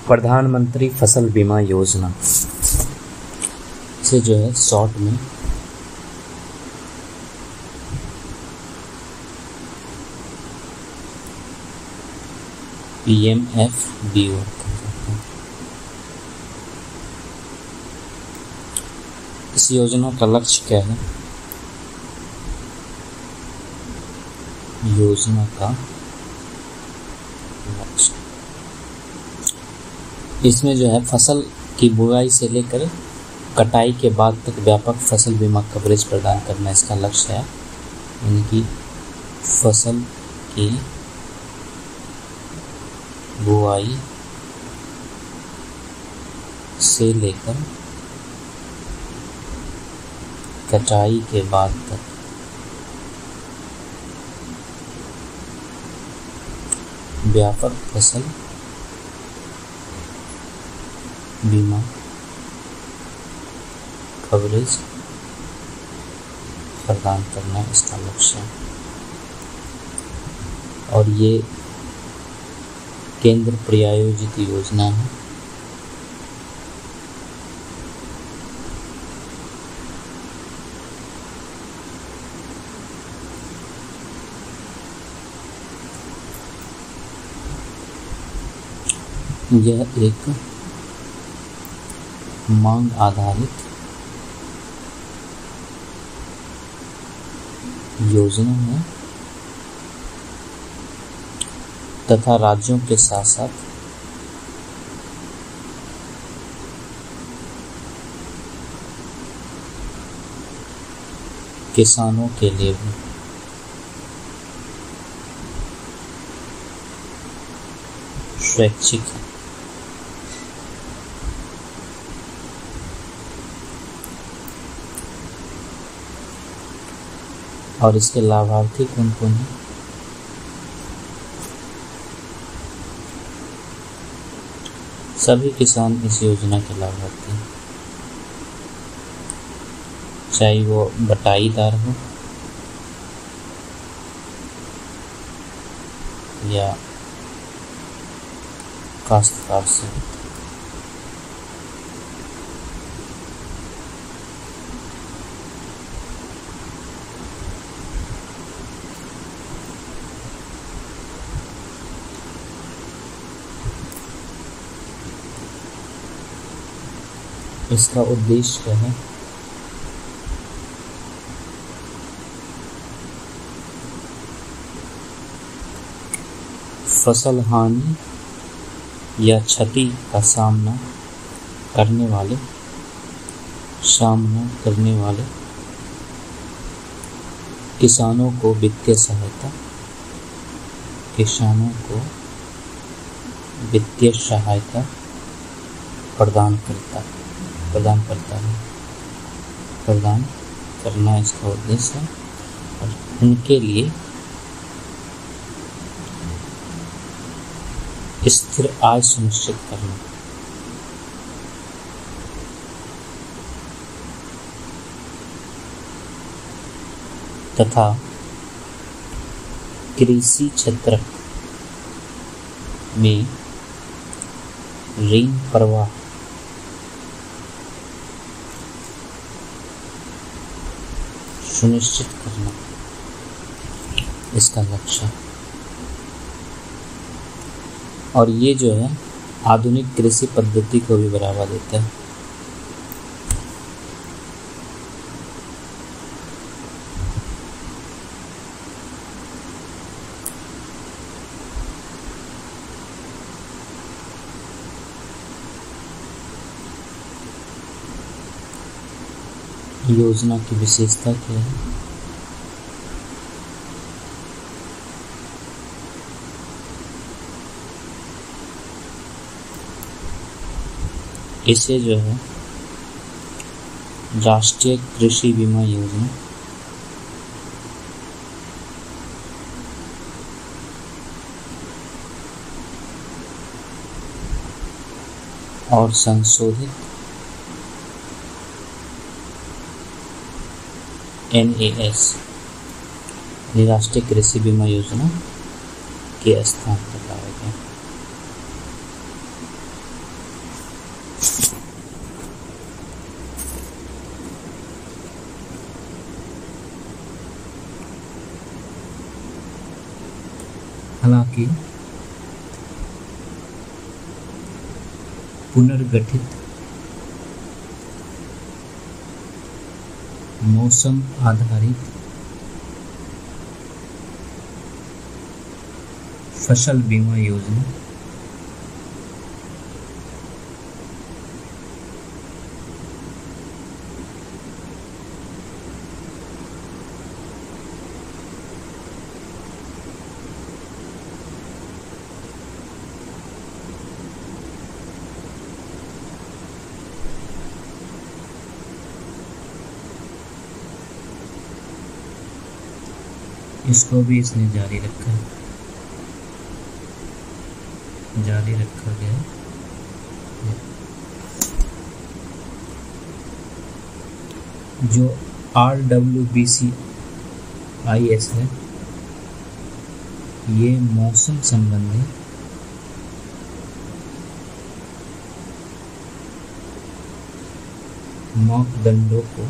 प्रधानमंत्री फसल बीमा योजना से जो है शॉर्ट में PMFBY। इस योजना का लक्ष्य क्या है? योजना का लक्ष्य इसमें जो है फसल की बुआई से लेकर कटाई के बाद तक व्यापक फसल बीमा कवरेज प्रदान करना इसका लक्ष्य है। यानी कि फसल की बुआई से लेकर कटाई के बाद तक व्यापक फसल बीमा कवरेज प्रदान करना इसका लक्ष्य है। और ये केंद्र प्रायोजित योजना है। यह एक मांग आधारित योजना है तथा राज्यों के साथ साथ किसानों के लिए भी स्वैच्छिक है। और इसके लाभार्थी कौन कौन हैं? सभी किसान इस योजना के लाभार्थी हैं, चाहे वो बटाईदार हो या काश्तकार से। इसका उद्देश्य क्या है? फसल हानि या क्षति का सामना करने वाले किसानों को वित्तीय सहायता प्रदान करना इसका उद्देश्य है। और उनके लिए स्थिर आय सुनिश्चित करना तथा कृषि क्षेत्र में ऋण प्रवाह सुनिश्चित करना इसका लक्ष्य है। और ये जो है आधुनिक कृषि पद्धति को भी बढ़ावा देता है। योजना की विशेषता क्या है? इसे जो है राष्ट्रीय कृषि बीमा योजना और संशोधित NAS राष्ट्रीय कृषि बीमा योजना के स्थान पर लाया गया। हालांकि पुनर्गठित मौसम आधारित फसल बीमा योजना इसको भी इसने जारी रखा गया है। जो RWBCIS है, ये मौसम संबंधी मापदंडों को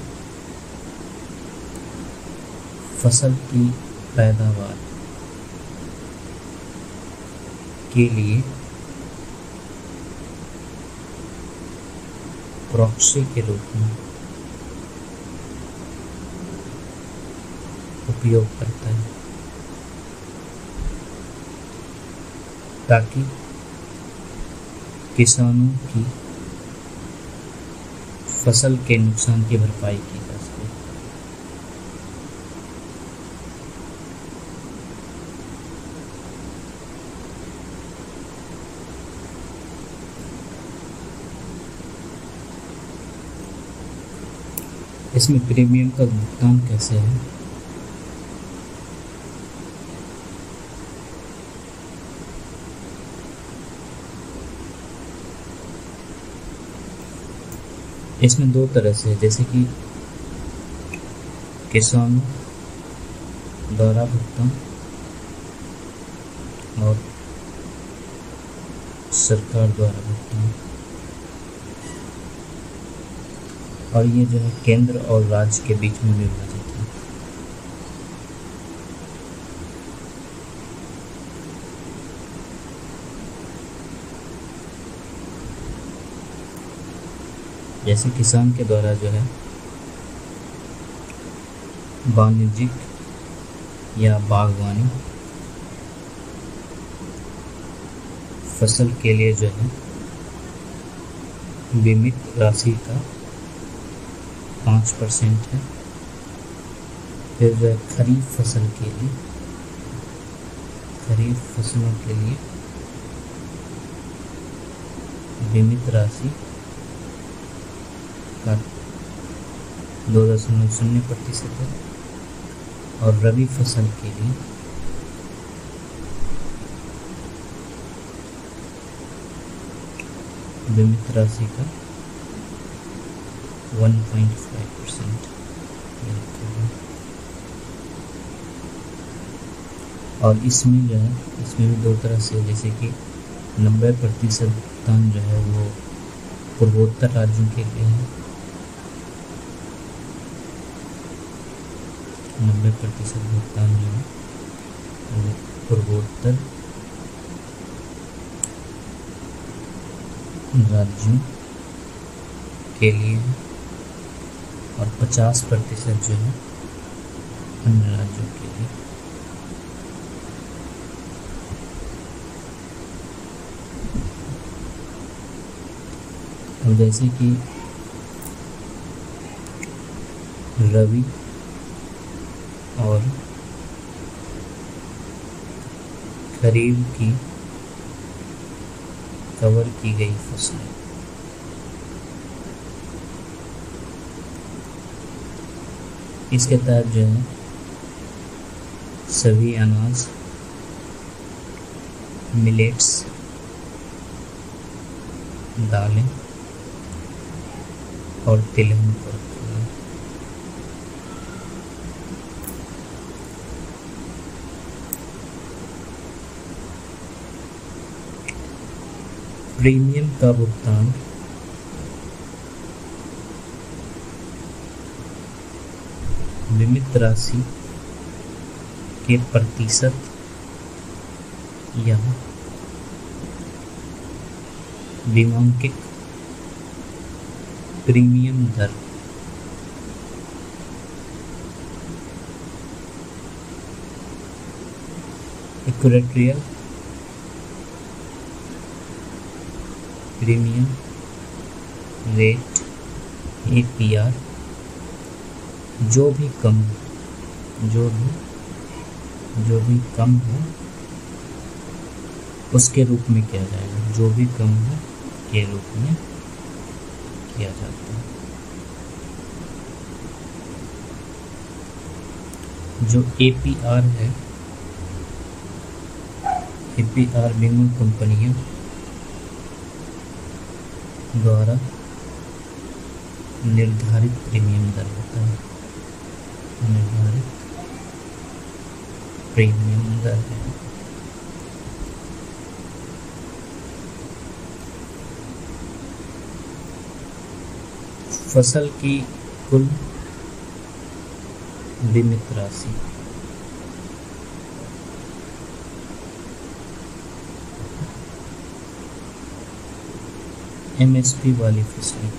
फसल की पैदावार के लिए प्रॉक्सी के रूप में उपयोग करता है, ताकि किसानों की फसल के नुकसान की भरपाई की जा सके। इसमें प्रीमियम का भुगतान कैसे है? इसमें दो तरह से, जैसे कि किसानों द्वारा भुगतान और सरकार द्वारा भुगतान, और ये जो है केंद्र और राज्य के बीच में विभाजित है। जैसे किसान के द्वारा जो है वाणिज्यिक या बागवानी फसल के लिए जो है बीमित राशि का 5% है। फिर जो है खरीफ फसल के लिए, खरीफ फसलों के लिए बीमित राशि का 2.0% है, और रबी फसल के लिए बीमित राशि का 1.5%। और इसमें जो है, इसमें भी दो तरह से, जैसे कि 90% भुगतान जो है वो पूर्वोत्तर राज्यों के लिए है, 90% भुगतान जो है वो पूर्वोत्तर राज्यों के लिए है, और 50% जो है अन्य राज्यों के लिए। अब जैसे कि रबी और खरीफ की कवर की गई फसलें, इसके तहत जो है सभी अनाज, मिलेट्स, दालें और तिलहन को रखा है। प्रीमियम का भुगतान बीमित राशि के प्रतिशत या बीमांकित प्रीमियम दर इक्वेटोरियल प्रीमियम रेट APR जो भी कम हो उसके रूप में किया जाएगा, जो भी कम हो के रूप में किया जाता है। जो APR है, APR बीमा कंपनियों द्वारा निर्धारित प्रीमियम दर होता है, निर्धारित प्रीमियम दर है। फसल की कुल बीमित राशि MSP वाली फसलें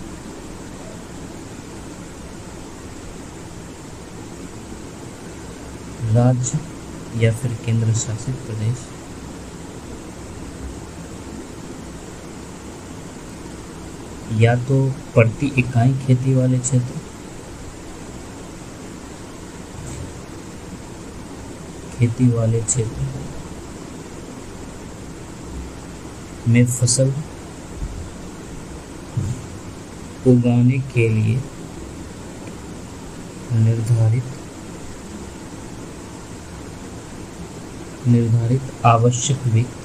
राज्य या फिर केंद्र शासित प्रदेश या तो प्रति इकाई खेती वाले क्षेत्र में फसल उगाने के लिए निर्धारित आवश्यक वित्त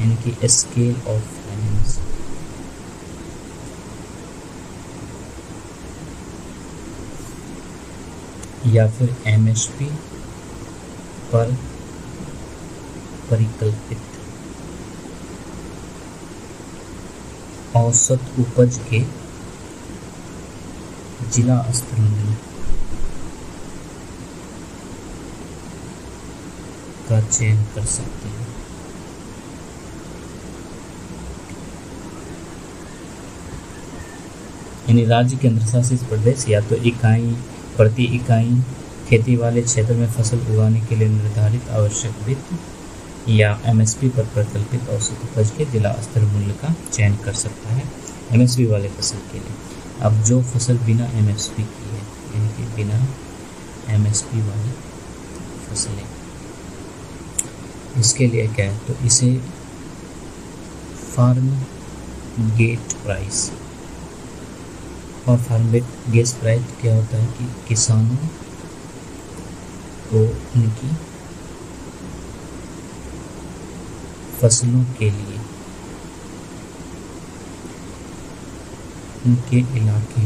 यानी कि स्केल ऑफ फाइनेंस या फिर MSP पर परिकल्पित औसत उपज के जिला स्तर मूल्य का चयन कर सकते हैं। यानी राज्य केंद्र शासित प्रदेश या तो प्रति इकाई खेती वाले क्षेत्र में फसल उगाने के लिए निर्धारित आवश्यक वित्त या MSP पर प्रकल्पित औसत उपज के जिला स्तर मूल्य का चयन कर सकता है MSP वाले फसल के लिए। अब जो फसल बिना MSP की है यानी कि बिना MSP वाली फसलें, इसके लिए क्या है तो इसे फार्म गेट प्राइस, और फार्म गेट प्राइस क्या होता है कि किसानों को उनकी फसलों के लिए उनके इलाके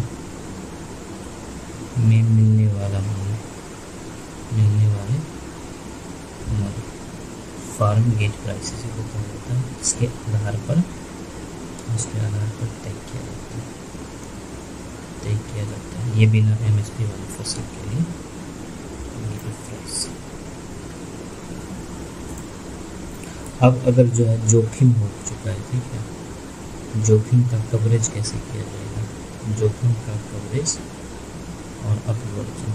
में मिलने वाले मूल्य फार्म गेट प्राइस से बताया जाता है। इसके आधार पर तय किया जाता है ये बिना MSP वाली फसल के लिए प्राइस। अब अगर जो है जोखिम हो चुका है, ठीक है, जोखिम का कवरेज कैसे किया जाएगा, जोखिम का कवरेज और अपवर्जन।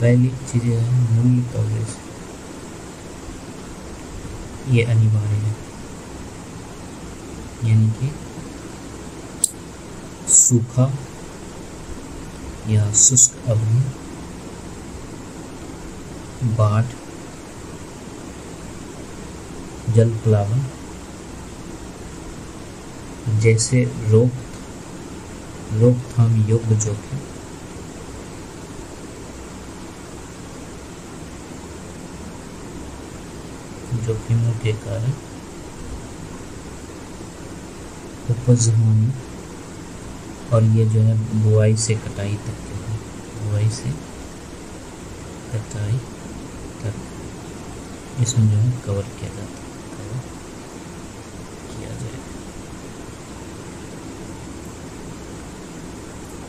पहली चीज है मूल्य कवरेज, ये अनिवार्य है, यानी कि सूखा या शुष्क अवधि, बाढ़, जल प्लावन जैसे रोकथाम योग्य जोखिमों के कारण उपज हानि, और ये जो है बुआई से कटाई तक के है, बुआई से कटाई तक इसमें जो है कवर किया जाता है, कवर किया जाएगा।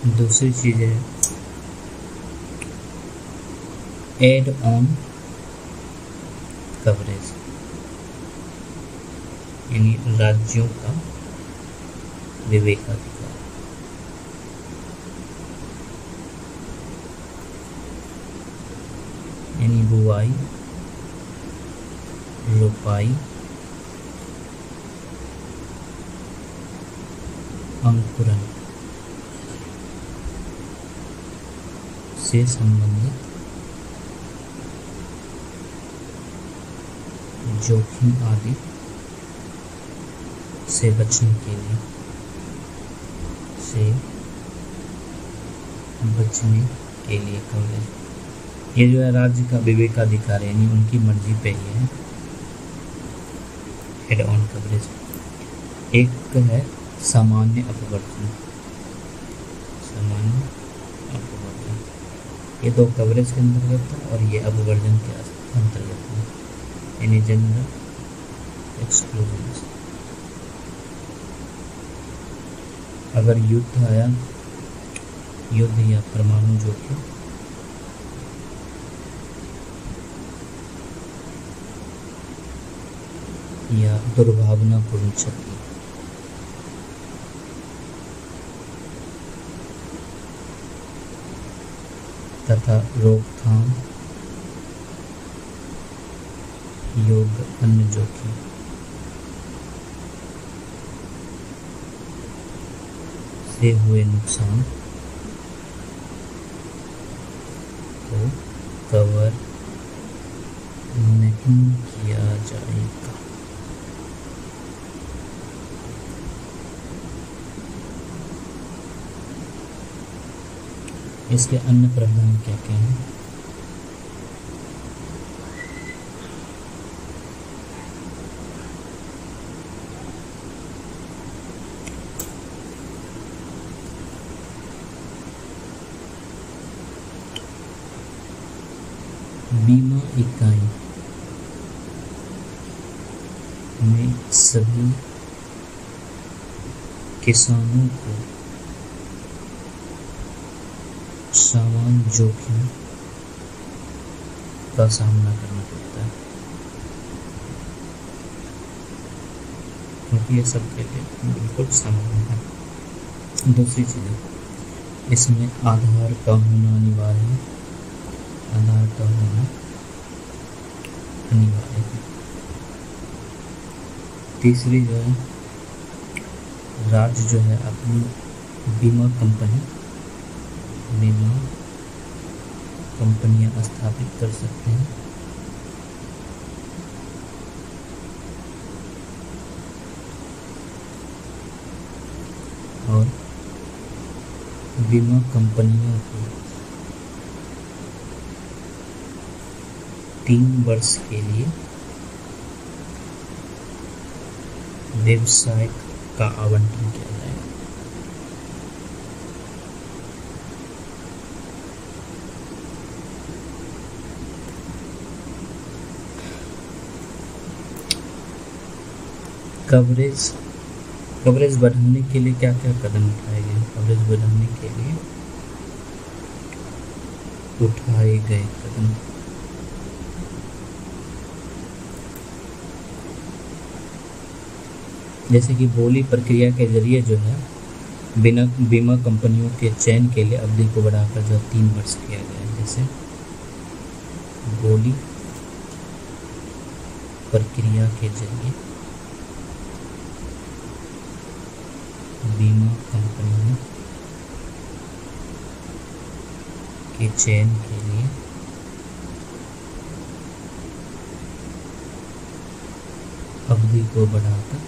दूसरी चीज़ है एड ऑन कवरेज, यानी राज्यों का विवेकाधिकार। यानी बुआई, रोपाई, अंकुरन से संबंधित जोखिम आदि से बचने के लिए कवरेज, ये जो है राज्य का विवेकाधिकार है, यानी उनकी मर्जी पे ही है हेड ऑन कवरेज। एक है सामान्य अपवर्तन, सामान्य अपवर्तन, ये दो कवरेज के अंतर्गत है और ये अपवर्जन के अंतर्गत है, यानी जनरल एक्सक्लूजन। अगर युद्ध आया, युद्ध या परमाणु जोखिम, या दुर्भावनापूर्ण क्षति, तथा रोकथाम योग्य अन्य जोखिम से हुए नुकसान को कवर नहीं किया जाएगा। इसके अन्य प्रावधान क्या क्या हैं? बीमा इकाई में सभी किसानों को समान जोखिम का सामना करना पड़ता है, क्योंकि ये सबके लिए बिल्कुल समान है। दूसरी चीज़, इसमें आधार का होना अनिवार्य है, आधार का होना अनिवार्य है। तीसरी जो है, राज्य जो है अपनी बीमा कंपनियां स्थापित कर सकते हैं और बीमा कंपनियों को 3 वर्ष के लिए व्यवसाय का आवंटन किया जाएगा। कवरेज बढ़ाने के लिए क्या क्या कदम उठाए गए? कवरेज बढ़ाने के लिए उठाए गए कदम, जैसे कि बोली प्रक्रिया के जरिए जो है बीमा कंपनियों के चयन के लिए अवधि को बढ़ाकर जो 3 वर्ष किया गया है। जैसे बोली प्रक्रिया के जरिए बीमा कंपनियों के चयन के लिए अवधि को बढ़ाकर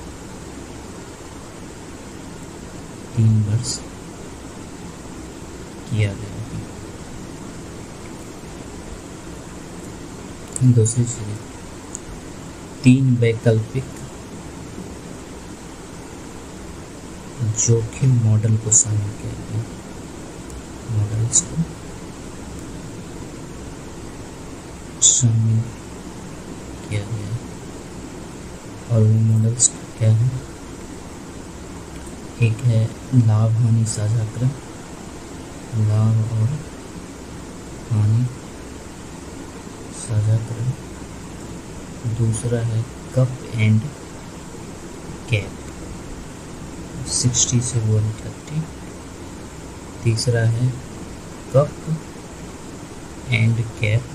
3 वर्ष किया गया है। दूसरी चीज, 3 वैकल्पिक जोखिम मॉडल को शामिल किया गया, मॉडल्स को शामिल किया गया। और वो मॉडल्स क्या है? एक है लाभ हानि साझाकरण, लाभ और हानि साझा करें। दूसरा है कप एंड कैप 60 से 130। तीसरा है कप एंड कैप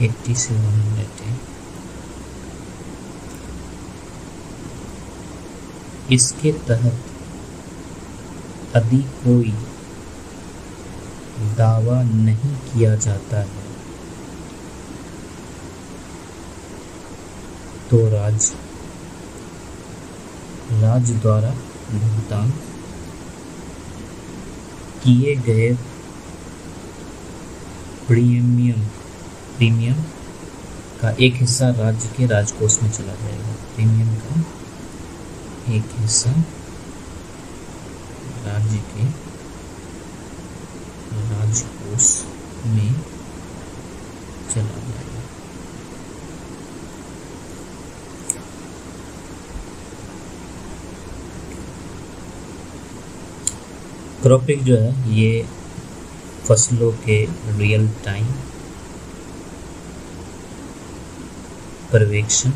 80 से 110। इसके तहत यदि कोई दावा नहीं किया जाता है तो राज्य द्वारा भुगतान किए गए प्रीमियम का एक हिस्सा राज्य के राजकोष में चला जाएगा। प्रीमियम का एक हिस्सा राज्य के राजकोष में चला जाएगा। क्रॉपिंग जो है ये फसलों के रियल टाइम पर्यवेक्षण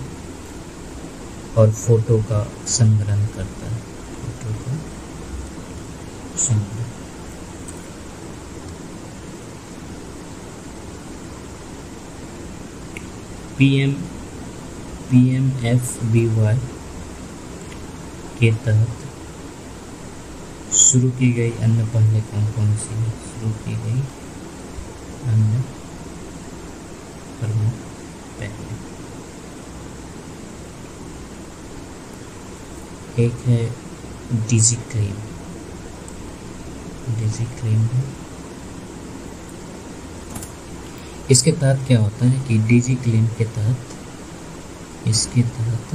और फोटो का संग्रह करता है। फोटो का संग्रह PMFBY के तहत शुरू की गई अन्य पहले कौन सी है? शुरू की गई अन्य पहले एक है डीजी क्लेम है। इसके तहत क्या होता है कि डीजी क्लेम के तहत इसके तहत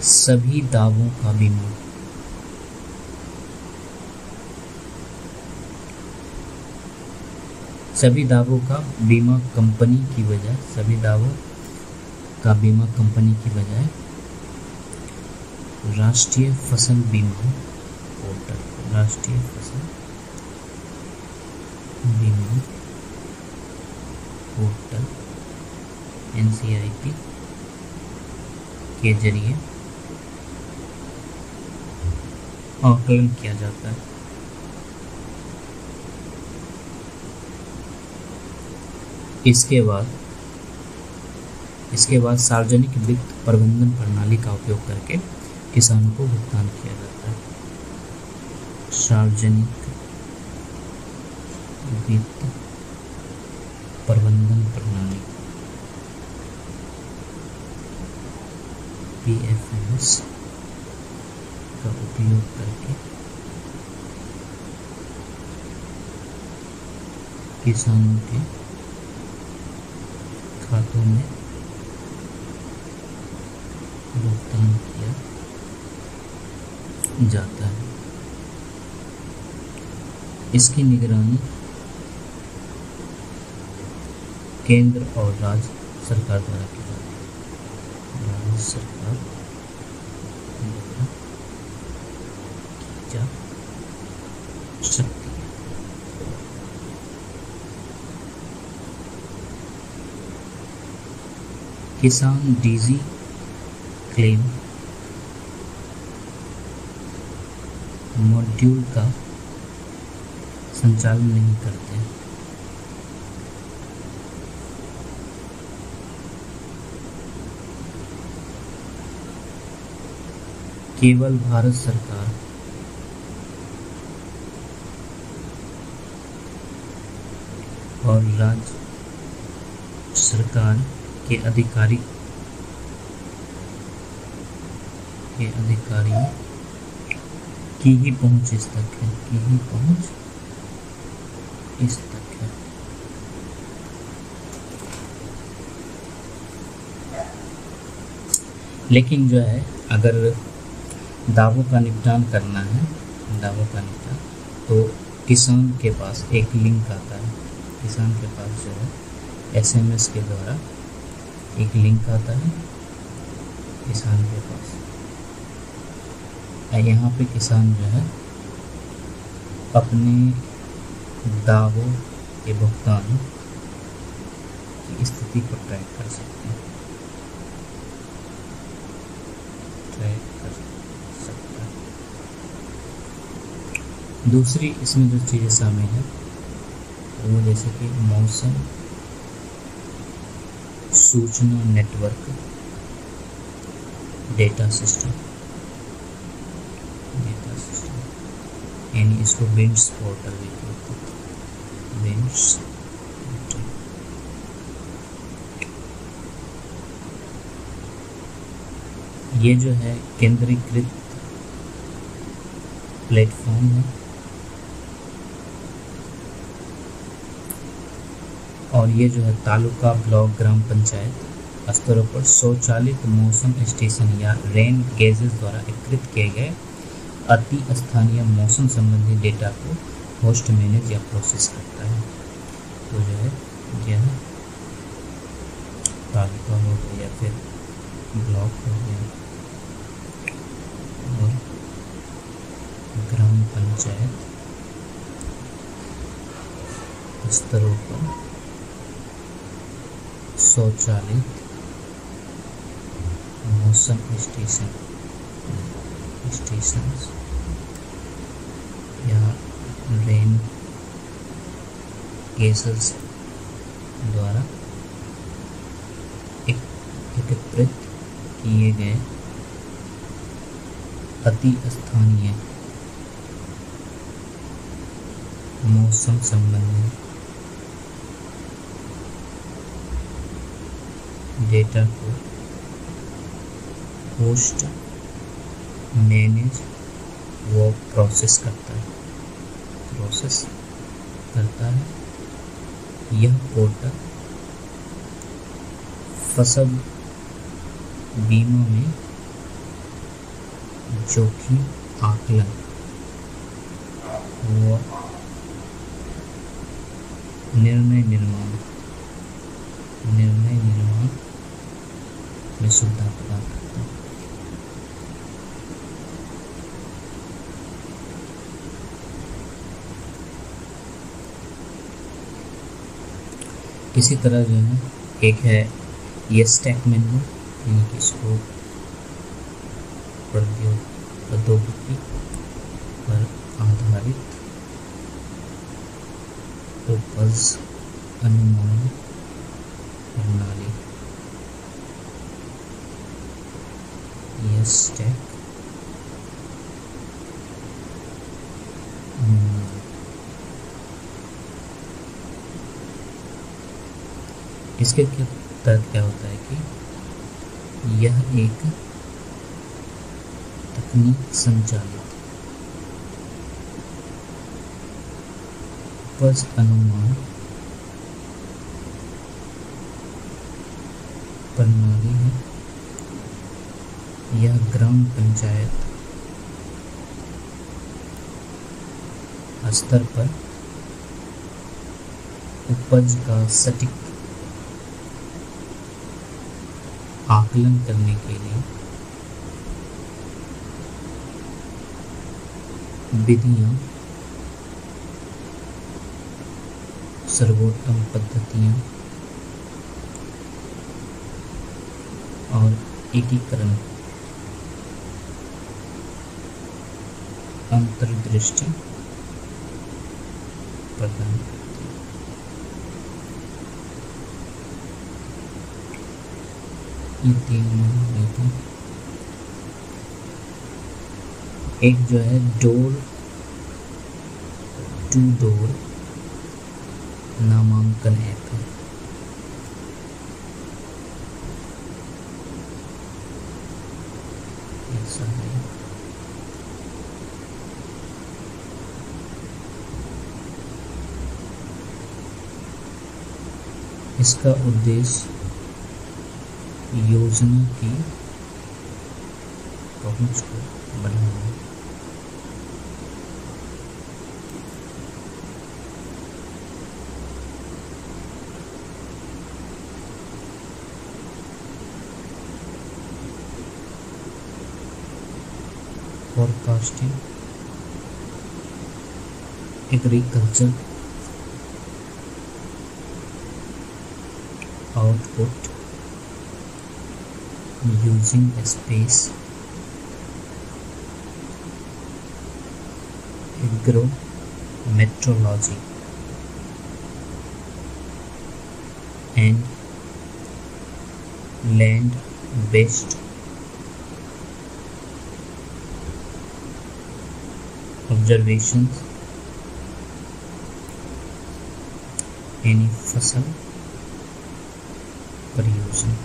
सभी दावों का बीमा कंपनी की बजाय राष्ट्रीय फसल बीमा पोर्टल NCIP के जरिए आकलन किया जाता है। इसके बाद सार्वजनिक वित्त प्रबंधन प्रणाली का उपयोग करके किसानों को भुगतान किया जाता है। सार्वजनिक वित्त प्रबंधन प्रणाली PFMS का उपयोग करके किसानों के खातों में भुगतान किया जाता है। इसकी निगरानी केंद्र और राज्य सरकार द्वारा की जाती है। राज्य सरकार द्वारा की जा सकती है। किसान डीजी क्लेम मॉड्यूल का संचालन नहीं करते हैं। केवल भारत सरकार और राज्य सरकार के अधिकारियों की ही पहुंच इस तक है। लेकिन जो है अगर दावों का निपटान करना है तो किसान के पास एक लिंक आता है। किसान के पास जो है SMS के द्वारा एक लिंक आता है किसान के पास। यहाँ पे किसान जो है अपने दावों के भुगतान की स्थिति को ट्रैक कर सकते हैं, दूसरी इसमें जो चीज़ें शामिल है वो जैसे कि मौसम सूचना नेटवर्क डेटा सिस्टम यानी इसको विंड्स पोर्टल भी कहते हैं, विंड्स पोर्टल। ये जो है केंद्रीकृत प्लेटफॉर्म है और ये जो है तालुका, ब्लॉक, ग्राम पंचायत स्तरों पर स्वचालित मौसम स्टेशन या रेन गेजेस द्वारा एकत्रित किए गए अति स्थानीय मौसम संबंधी डेटा को होस्ट मैनेज या प्रोसेस करता है। तो जो है यह तालुका हो गया या फिर ब्लॉक हो गया और ग्राम पंचायत स्तरों पर स्वचालित मौसम स्टेशंस या रेन गेजेस द्वारा एकत्रित किए गए अति स्थानीय मौसम संबंधी डेटा को होस्ट मैनेज वो प्रोसेस करता है। यह पोर्टल फसल बीमा में जोखिम आकलन व निर्णय निर्माण में सुविधा प्रदान करता है। इसी तरह जो है एक है ये स्टैक मेनू, यानी कि इसको प्रौद्योगिकी पर आधारित उपज अनुमान प्रणाली, ये स्टैक अनुमान। इसके तहत क्या होता है कि यह एक तकनीक संचालित उपज अनुमान प्रणाली है। यह ग्राम पंचायत स्तर पर उपज का सटीक आकलन करने के लिए विधियां, सर्वोत्तम पद्धतियां और एकीकरण अंतर्दृष्टि प्रदान करती है। ये तीन थे। एक जो है डोर टू डोर नामांकन ऐप है। ऐसा है। इसका उद्देश्य योजना की पहुंच को बढ़ाना। Forecasting agriculture output using space agrometeorology and land-based observations यानी फसल परियोजना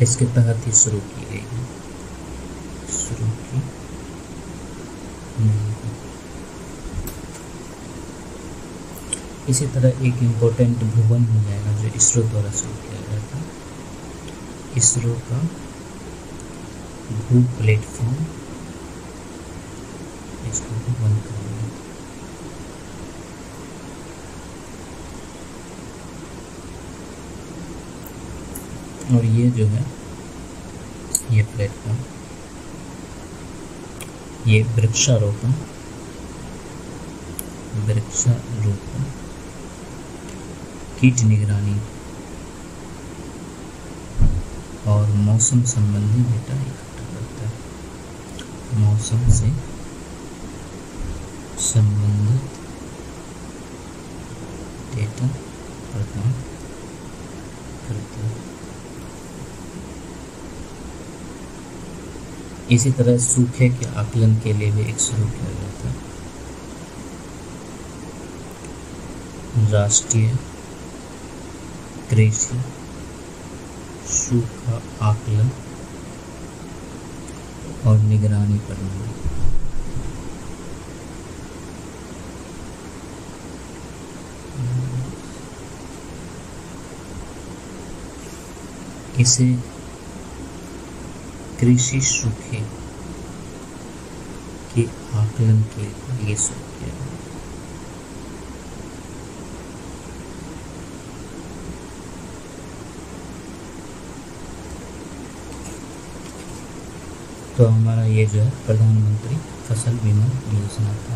इसके तहत ही शुरू की गई है, शुरू की नहीं। इसी तरह एक इम्पोर्टेंट भुवन हो जाएगा जो इसरो द्वारा शुरू किया गया था, इसरो का भू प्लेटफॉर्म, इसको भुवन करेंगे। और ये जो है ये प्लेटफॉर्म, ये वृक्षारोपण कीट निगरानी और मौसम संबंधी डेटा इकट्ठा करता है, मौसम से संबंधित डेटा प्रदान करता है। इसी तरह सूखे के आकलन के लिए भी एक शुरू किया गया था, राष्ट्रीय कृषि सूखा आकलन और निगरानी प्रणाली। इसे कृषि सूखे के आकलन के लिए शुरू किया गया। तो हमारा ये जो है प्रधानमंत्री फसल बीमा योजना था।